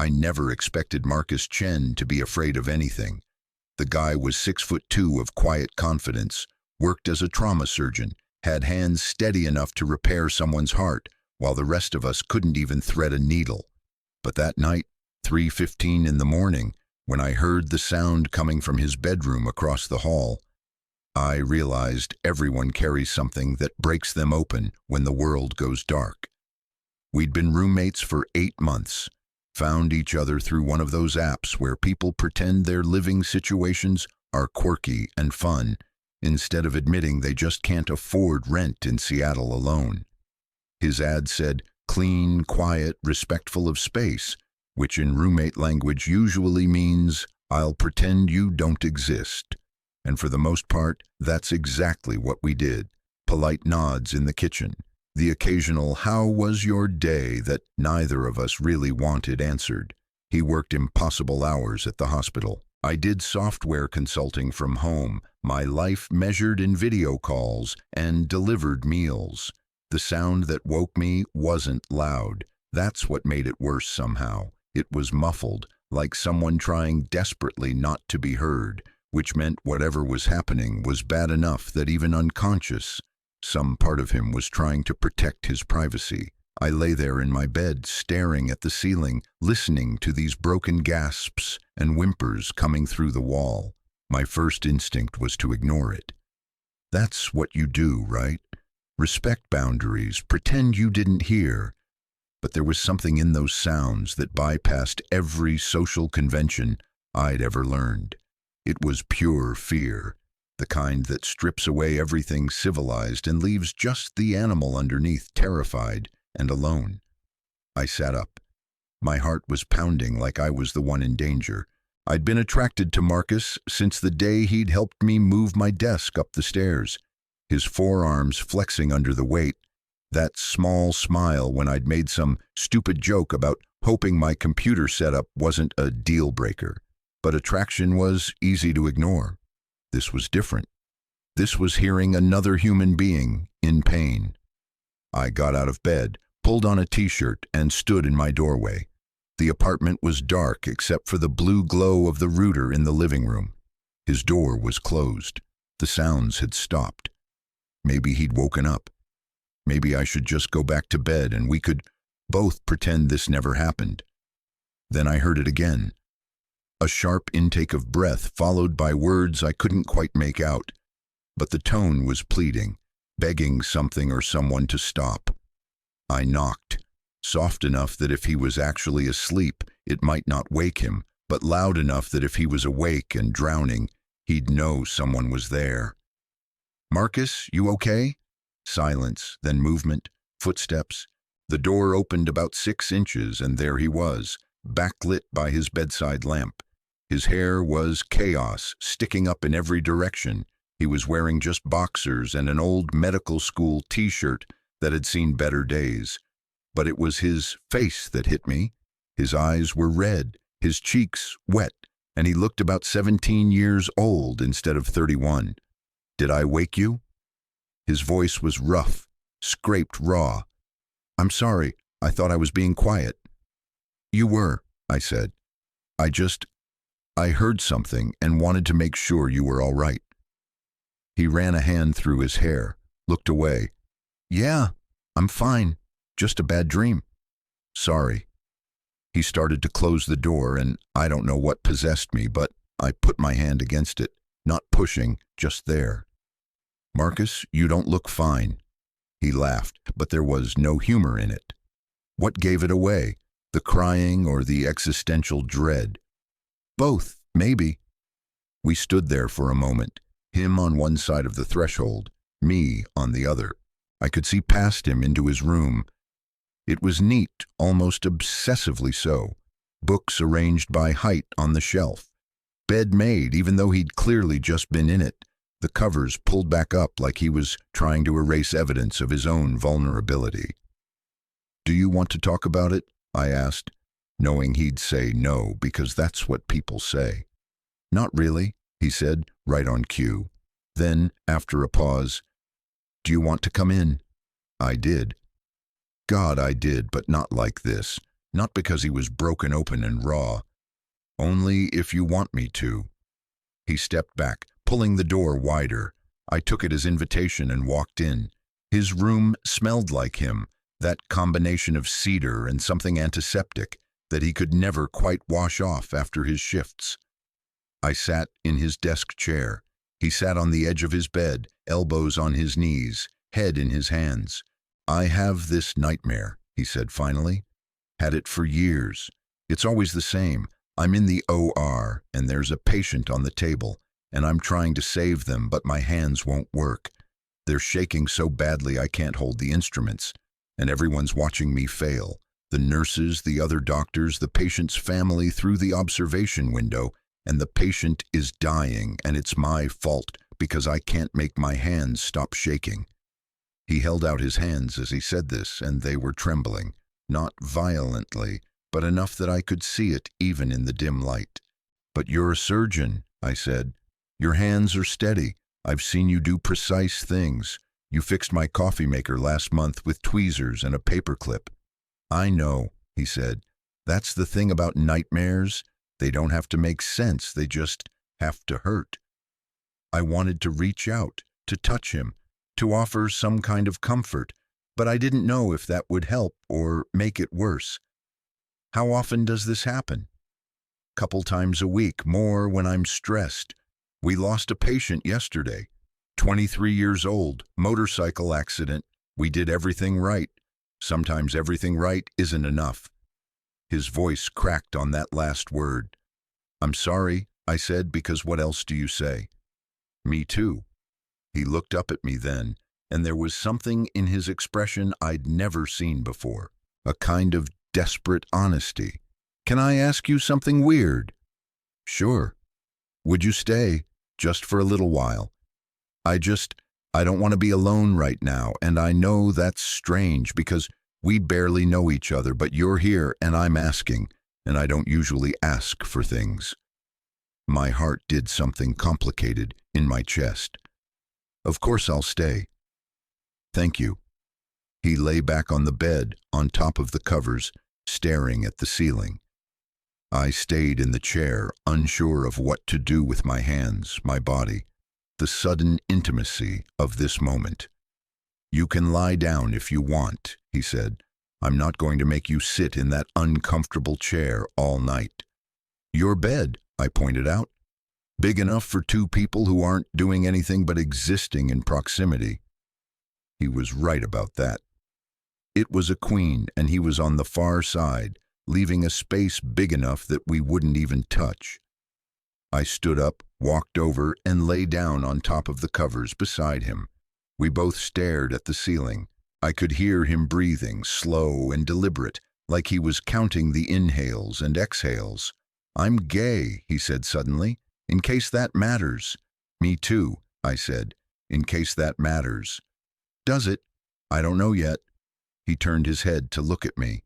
I never expected Marcus Chen to be afraid of anything. The guy was 6'2" of quiet confidence, worked as a trauma surgeon, had hands steady enough to repair someone's heart, while the rest of us couldn't even thread a needle. But that night, 3:15 in the morning, when I heard the sound coming from his bedroom across the hall, I realized everyone carries something that breaks them open when the world goes dark. We'd been roommates for 8 months, found each other through one of those apps where people pretend their living situations are quirky and fun, instead of admitting they just can't afford rent in Seattle alone. His ad said, clean, quiet, respectful of space, which in roommate language usually means, I'll pretend you don't exist. And for the most part, that's exactly what we did. Polite nods in the kitchen, the occasional "how was your day" that neither of us really wanted answered. He worked impossible hours at the hospital. I did software consulting from home, my life measured in video calls, and delivered meals. The sound that woke me wasn't loud. That's what made it worse somehow. It was muffled, like someone trying desperately not to be heard, which meant whatever was happening was bad enough that even unconscious, some part of him was trying to protect his privacy. I lay there in my bed, staring at the ceiling, listening to these broken gasps and whimpers coming through the wall. My first instinct was to ignore it. That's what you do, right? Respect boundaries, pretend you didn't hear. But there was something in those sounds that bypassed every social convention I'd ever learned. It was pure fear, the kind that strips away everything civilized and leaves just the animal underneath terrified and alone. I sat up. My heart was pounding like I was the one in danger. I'd been attracted to Marcus since the day he'd helped me move my desk up the stairs, his forearms flexing under the weight, that small smile when I'd made some stupid joke about hoping my computer setup wasn't a deal breaker. But attraction was easy to ignore. This was different. This was hearing another human being in pain. I got out of bed, pulled on a t-shirt, and stood in my doorway. The apartment was dark except for the blue glow of the router in the living room. His door was closed. The sounds had stopped. Maybe he'd woken up. Maybe I should just go back to bed and we could both pretend this never happened. Then I heard it again. A sharp intake of breath followed by words I couldn't quite make out, but the tone was pleading, begging something or someone to stop. I knocked, soft enough that if he was actually asleep, it might not wake him, but loud enough that if he was awake and drowning, he'd know someone was there. "Marcus, you okay?" Silence, then movement, footsteps. The door opened about 6 inches, and there he was, backlit by his bedside lamp. His hair was chaos, sticking up in every direction. He was wearing just boxers and an old medical school t-shirt that had seen better days. But it was his face that hit me. His eyes were red, his cheeks wet, and he looked about 17 years old instead of 31. "Did I wake you?" His voice was rough, scraped raw. "I'm sorry, I thought I was being quiet." "You were," I said. I heard something and wanted to make sure you were all right." He ran a hand through his hair, looked away. "Yeah, I'm fine. Just a bad dream." "Sorry." He started to close the door, and I don't know what possessed me, but I put my hand against it, not pushing, just there. "Marcus, you don't look fine." He laughed, but there was no humor in it. What gave it away? The crying or the existential dread? Both, maybe. We stood there for a moment, him on one side of the threshold, me on the other. I could see past him into his room. It was neat, almost obsessively so. Books arranged by height on the shelf. Bed made, even though he'd clearly just been in it. The covers pulled back up like he was trying to erase evidence of his own vulnerability. "Do you want to talk about it?" I asked, knowing he'd say no, because that's what people say. "Not really," he said, right on cue. Then, after a pause, "Do you want to come in?" I did. God, I did, but not like this. not because he was broken open and raw. Only if you want me to. He stepped back, pulling the door wider. I took it as invitation and walked in. His room smelled like him, that combination of cedar and something antiseptic that he could never quite wash off after his shifts. I sat in his desk chair. He sat on the edge of his bed, elbows on his knees, head in his hands. "I have this nightmare," he said finally. "Had it for years. It's always the same. I'm in the OR, and there's a patient on the table, and I'm trying to save them, but my hands won't work. They're shaking so badly I can't hold the instruments, and everyone's watching me fail. The nurses, the other doctors, the patient's family through the observation window, and the patient is dying, and it's my fault because I can't make my hands stop shaking." He held out his hands as he said this, and they were trembling, not violently, but enough that I could see it even in the dim light. "But you're a surgeon," I said. "Your hands are steady. I've seen you do precise things. You fixed my coffee maker last month with tweezers and a paperclip." "I know," he said. "That's the thing about nightmares. They don't have to make sense, they just have to hurt." I wanted to reach out, to touch him, to offer some kind of comfort, but I didn't know if that would help or make it worse. "How often does this happen?" "Couple times a week, more when I'm stressed. We lost a patient yesterday. 23 years old, motorcycle accident. We did everything right. Sometimes everything right isn't enough." His voice cracked on that last word. "I'm sorry," I said, "because what else do you say?" "Me too." He looked up at me then, and there was something in his expression I'd never seen before, a kind of desperate honesty. "Can I ask you something weird?" "Sure." "Would you stay, just for a little while? I don't want to be alone right now, and I know that's strange because we barely know each other, but you're here and I'm asking, and I don't usually ask for things." My heart did something complicated in my chest. "Of course I'll stay." "Thank you." He lay back on the bed, on top of the covers, staring at the ceiling. I stayed in the chair, unsure of what to do with my hands, my body, the sudden intimacy of this moment. "You can lie down if you want," he said. "I'm not going to make you sit in that uncomfortable chair all night." "Your bed," I pointed out. "Big enough for two people who aren't doing anything but existing in proximity." He was right about that. It was a queen, and he was on the far side, leaving a space big enough that we wouldn't even touch. I stood up, walked over, and lay down on top of the covers beside him. We both stared at the ceiling. I could hear him breathing, slow and deliberate, like he was counting the inhales and exhales. "I'm gay," he said suddenly, "in case that matters." "Me too," I said, "in case that matters." "Does it?" "I don't know yet." He turned his head to look at me.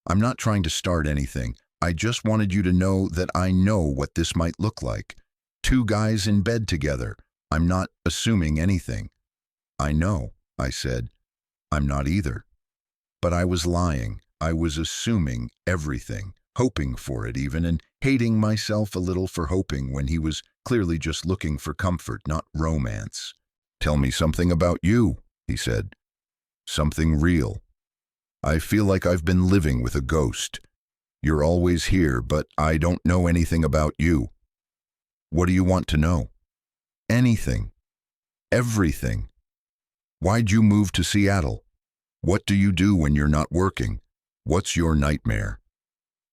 "I'm not trying to start anything. I just wanted you to know that I know what this might look like. Two guys in bed together. I'm not assuming anything." "I know," I said. "I'm not either." But I was lying. I was assuming everything, hoping for it even, and hating myself a little for hoping when he was clearly just looking for comfort, not romance. "Tell me something about you," he said. "Something real. I feel like I've been living with a ghost. You're always here, but I don't know anything about you." "What do you want to know?" "Anything. Everything. Why'd you move to Seattle? What do you do when you're not working? What's your nightmare?"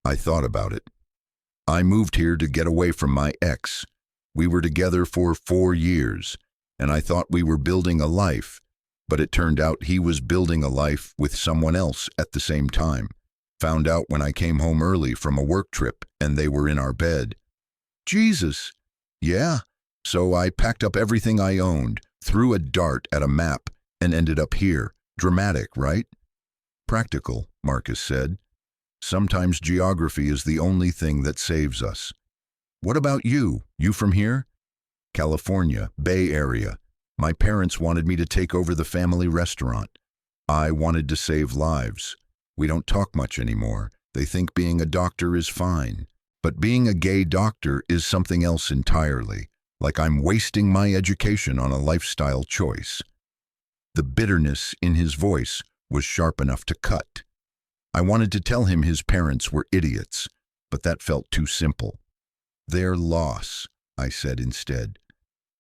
I thought about it. "I moved here to get away from my ex. We were together for 4 years, and I thought we were building a life, but it turned out he was building a life with someone else at the same time. Found out when I came home early from a work trip, and they were in our bed." "Jesus!" "Yeah. So I packed up everything I owned, threw a dart at a map, and ended up here. Dramatic, right?" "Practical," Marcus said. "Sometimes geography is the only thing that saves us." "What about you? You from here?" "California, Bay Area. My parents wanted me to take over the family restaurant. I wanted to save lives. We don't talk much anymore, They think being a doctor is fine. But being a gay doctor is something else entirely, like I'm wasting my education on a lifestyle choice. The bitterness in his voice was sharp enough to cut. I wanted to tell him his parents were idiots, but that felt too simple. Their loss, I said instead.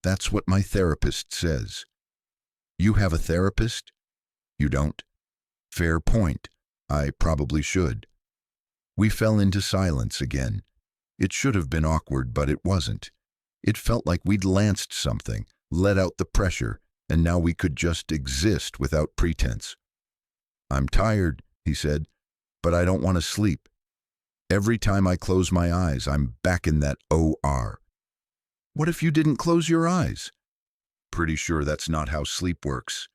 That's what my therapist says. You have a therapist? You don't? Fair point. I probably should. We fell into silence again. It should have been awkward, but it wasn't. It felt like we'd lanced something, let out the pressure, and now we could just exist without pretense. I'm tired, he said, but I don't want to sleep. Every time I close my eyes, I'm back in that OR. What if you didn't close your eyes? Pretty sure that's not how sleep works.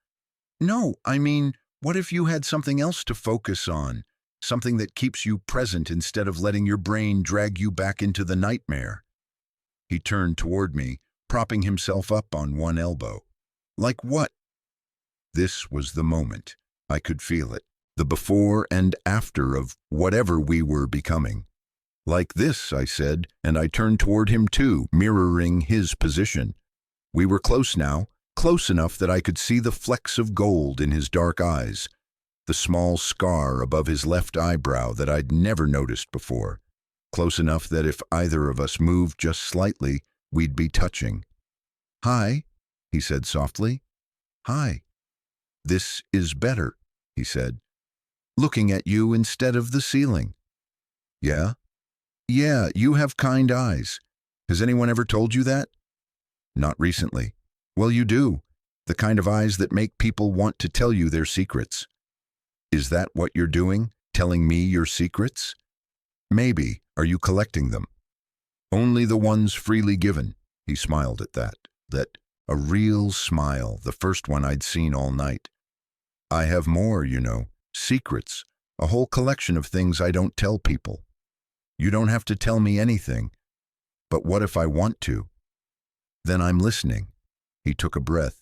No, I mean, what if you had something else to focus on? Something that keeps you present instead of letting your brain drag you back into the nightmare. He turned toward me, propping himself up on one elbow. Like what? This was the moment. I could feel it. The before and after of whatever we were becoming. Like this, I said, and I turned toward him too, mirroring his position. We were close now, close enough that I could see the flecks of gold in his dark eyes, the small scar above his left eyebrow that I'd never noticed before, close enough that if either of us moved just slightly, we'd be touching. Hi, he said softly. Hi. This is better, he said. Looking at you instead of the ceiling. Yeah? Yeah, you have kind eyes. Has anyone ever told you that? Not recently. Well, you do. The kind of eyes that make people want to tell you their secrets. Is that what you're doing? Telling me your secrets? Maybe. Are you collecting them? Only the ones freely given. He smiled at that. A real smile, the first one I'd seen all night. I have more, you know. Secrets. A whole collection of things I don't tell people. You don't have to tell me anything. But what if I want to? Then I'm listening. He took a breath.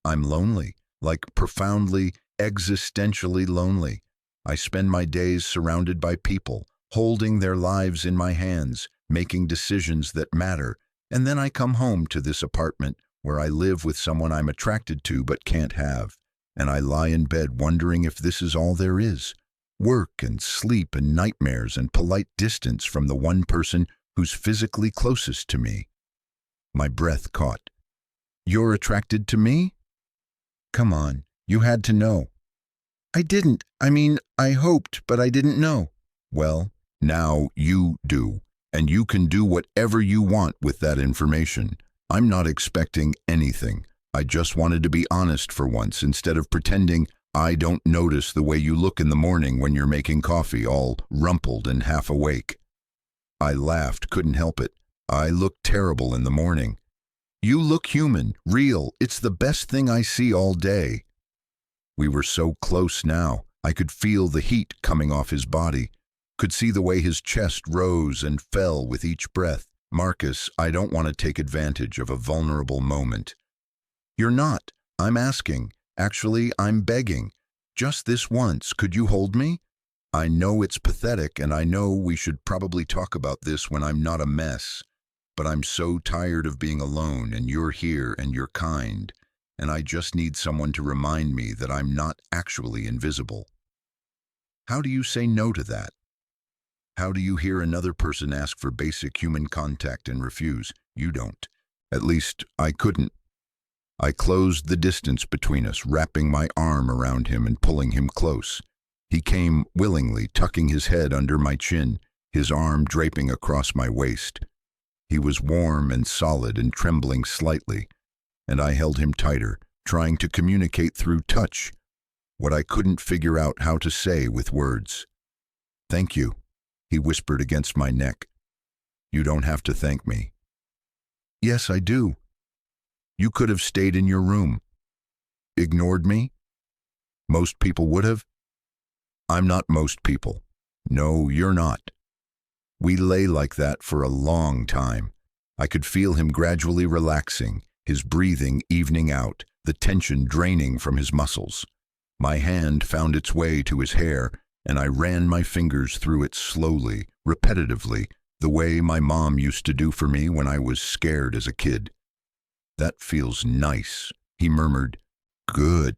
I'm lonely, like profoundly, existentially lonely. I spend my days surrounded by people, holding their lives in my hands, making decisions that matter, and then I come home to this apartment where I live with someone I'm attracted to but can't have, and I lie in bed wondering if this is all there is. Work and sleep and nightmares and polite distance from the one person who's physically closest to me. My breath caught. You're attracted to me? Come on, you had to know. I didn't. I hoped, but I didn't know. Well, now you do, and you can do whatever you want with that information. I'm not expecting anything. I just wanted to be honest for once instead of pretending I don't notice the way you look in the morning when you're making coffee, all rumpled and half awake. I laughed, couldn't help it. I look terrible in the morning. You look human, real. It's the best thing I see all day. We were so close now. I could feel the heat coming off his body, could see the way his chest rose and fell with each breath. Marcus, I don't want to take advantage of a vulnerable moment. You're not. I'm asking. Actually, I'm begging. Just this once, could you hold me? I know it's pathetic, and I know we should probably talk about this when I'm not a mess, but I'm so tired of being alone, and you're here, and you're kind, and I just need someone to remind me that I'm not actually invisible. How do you say no to that? How do you hear another person ask for basic human contact and refuse? You don't. At least, I couldn't. I closed the distance between us, wrapping my arm around him and pulling him close. He came willingly, tucking his head under my chin, his arm draping across my waist. He was warm and solid and trembling slightly, and I held him tighter, trying to communicate through touch what I couldn't figure out how to say with words. Thank you, he whispered against my neck. You don't have to thank me. Yes, I do. You could have stayed in your room. Ignored me? Most people would have. I'm not most people. No, you're not. We lay like that for a long time. I could feel him gradually relaxing, his breathing evening out, the tension draining from his muscles. My hand found its way to his hair, and I ran my fingers through it slowly, repetitively, the way my mom used to do for me when I was scared as a kid. "That feels nice," he murmured. "Good.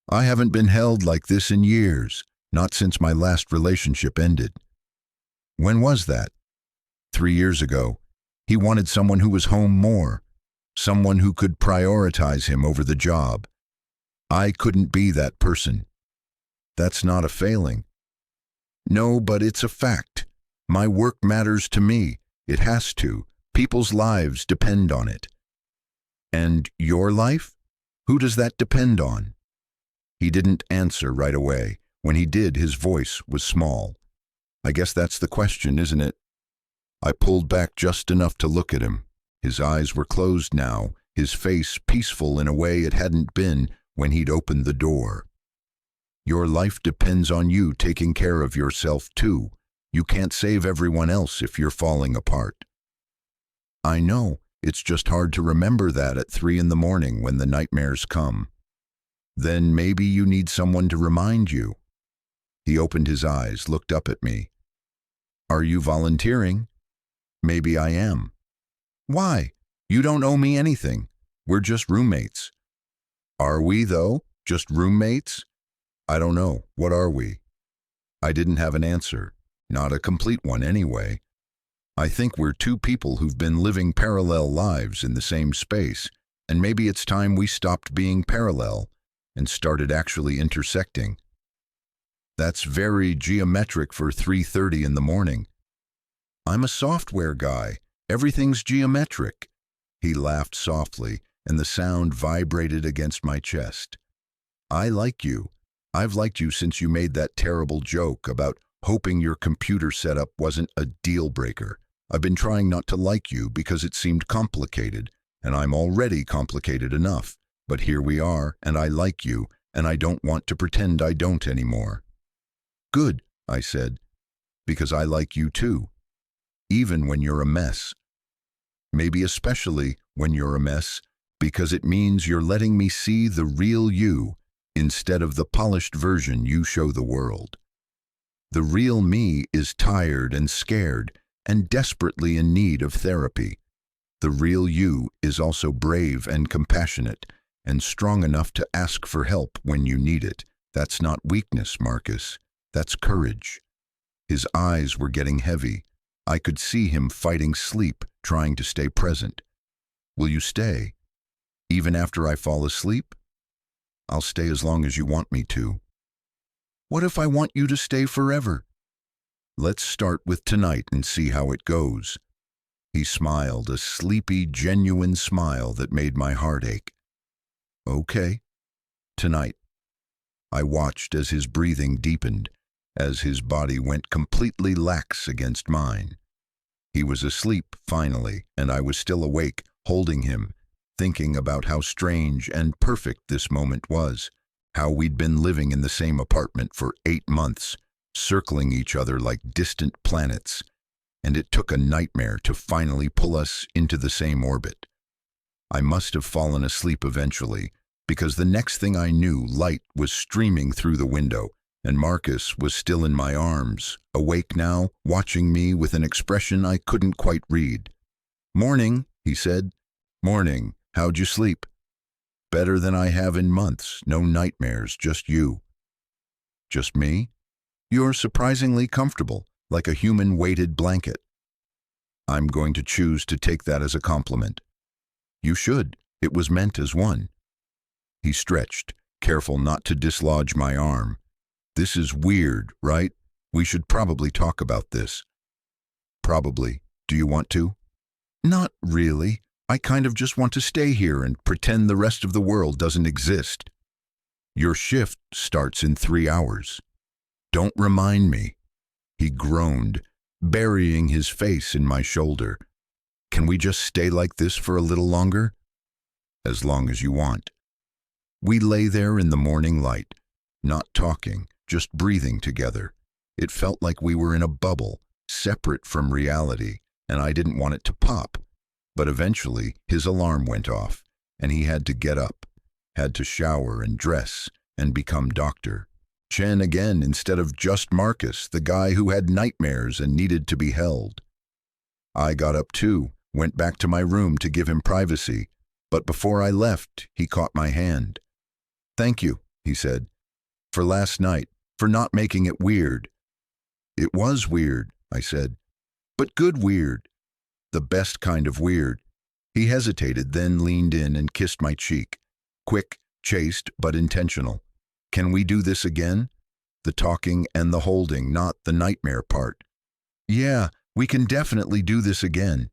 I haven't been held like this in years, not since my last relationship ended." "When was that?" 3 years ago. He wanted someone who was home more, someone who could prioritize him over the job. I couldn't be that person. "That's not a failing." "No, but it's a fact. My work matters to me. It has to. People's lives depend on it." "And your life? Who does that depend on?" He didn't answer right away. When he did, his voice was small. "I guess that's the question, isn't it?" I pulled back just enough to look at him. His eyes were closed now, his face peaceful in a way it hadn't been when he'd opened the door. "Your life depends on you taking care of yourself too. You can't save everyone else if you're falling apart." "I know. It's just hard to remember that at 3 in the morning when the nightmares come." "Then maybe you need someone to remind you." He opened his eyes, looked up at me. "Are you volunteering?" "Maybe I am." "Why? You don't owe me anything. We're just roommates." "Are we, though? Just roommates?" "I don't know. What are we?" I didn't have an answer. Not a complete one, anyway. "I think we're two people who've been living parallel lives in the same space, and maybe it's time we stopped being parallel and started actually intersecting." "That's very geometric for 3:30 in the morning." "I'm a software guy. Everything's geometric." He laughed softly, and the sound vibrated against my chest. "I like you. I've liked you since you made that terrible joke about hoping your computer setup wasn't a deal breaker. I've been trying not to like you because it seemed complicated, and I'm already complicated enough. But here we are, and I like you, and I don't want to pretend I don't anymore." "Good," I said, "because I like you too. Even when you're a mess. Maybe especially when you're a mess, because it means you're letting me see the real you instead of the polished version you show the world. The real me is tired and scared and desperately in need of therapy. The real you is also brave and compassionate and strong enough to ask for help when you need it. That's not weakness, Marcus. That's courage." His eyes were getting heavy. I could see him fighting sleep, trying to stay present. "Will you stay? Even after I fall asleep?" "I'll stay as long as you want me to." "What if I want you to stay forever?" "Let's start with tonight and see how it goes." He smiled, a sleepy, genuine smile that made my heart ache. "Okay. Tonight." I watched as his breathing deepened, as his body went completely lax against mine. He was asleep, finally, and I was still awake, holding him, thinking about how strange and perfect this moment was, how we'd been living in the same apartment for 8 months, circling each other like distant planets, and it took a nightmare to finally pull us into the same orbit. I must have fallen asleep eventually, because the next thing I knew, light was streaming through the window, and Marcus was still in my arms, awake now, watching me with an expression I couldn't quite read. "Morning," he said. "Morning. How'd you sleep?" "Better than I have in months. No nightmares, just you." "Just me?" "You're surprisingly comfortable, like a human weighted blanket." "I'm going to choose to take that as a compliment." "You should. It was meant as one." He stretched, careful not to dislodge my arm. "This is weird, right? We should probably talk about this." "Probably. Do you want to?" "Not really. I kind of just want to stay here and pretend the rest of the world doesn't exist." "Your shift starts in 3 hours." "Don't remind me." He groaned, burying his face in my shoulder. "Can we just stay like this for a little longer?" "As long as you want." We lay there in the morning light, not talking, just breathing together. It felt like we were in a bubble, separate from reality, and I didn't want it to pop. But eventually, his alarm went off, and he had to get up, had to shower and dress, and become doctor. Chen again instead of just Marcus, the guy who had nightmares and needed to be held. I got up too, went back to my room to give him privacy, but before I left, he caught my hand. "Thank you," he said, "for last night, for not making it weird." "It was weird," I said, "but good weird. The best kind of weird." He hesitated, then leaned in and kissed my cheek. Quick, chaste, but intentional. "Can we do this again?" The talking and the holding, not the nightmare part. "Yeah, we can definitely do this again."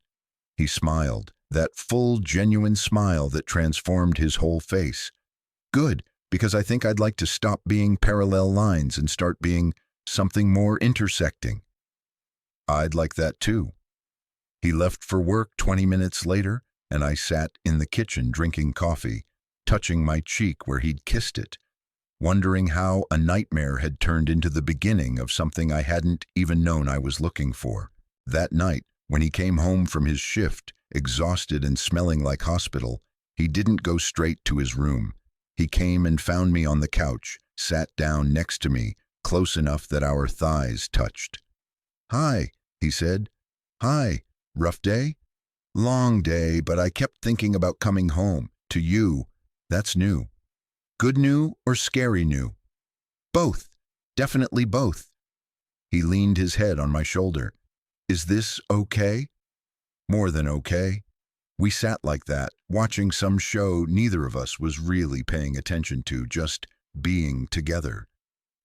He smiled, that full, genuine smile that transformed his whole face. "Good, because I think I'd like to stop being parallel lines and start being something more intersecting." "I'd like that too." He left for work 20 minutes later, and I sat in the kitchen drinking coffee, touching my cheek where he'd kissed it, wondering how a nightmare had turned into the beginning of something I hadn't even known I was looking for. That night, when he came home from his shift, exhausted and smelling like hospital, he didn't go straight to his room. He came and found me on the couch, sat down next to me, close enough that our thighs touched. "Hi," he said. "Hi, rough day?" "Long day, but I kept thinking about coming home. To you. That's new." "Good new or scary new?" "Both. Definitely both." He leaned his head on my shoulder. "Is this okay?" "More than okay." We sat like that, watching some show neither of us was really paying attention to, just being together.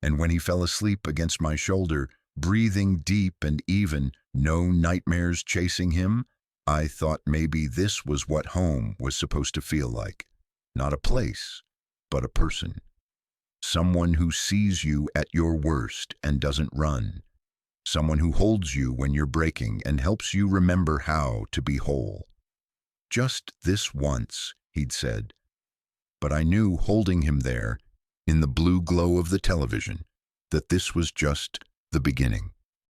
And when he fell asleep against my shoulder, breathing deep and even, no nightmares chasing him, I thought maybe this was what home was supposed to feel like. Not a place, but a person. Someone who sees you at your worst and doesn't run. Someone who holds you when you're breaking and helps you remember how to be whole. "Just this once," he'd said. But I knew, holding him there, in the blue glow of the television, that this was just the beginning.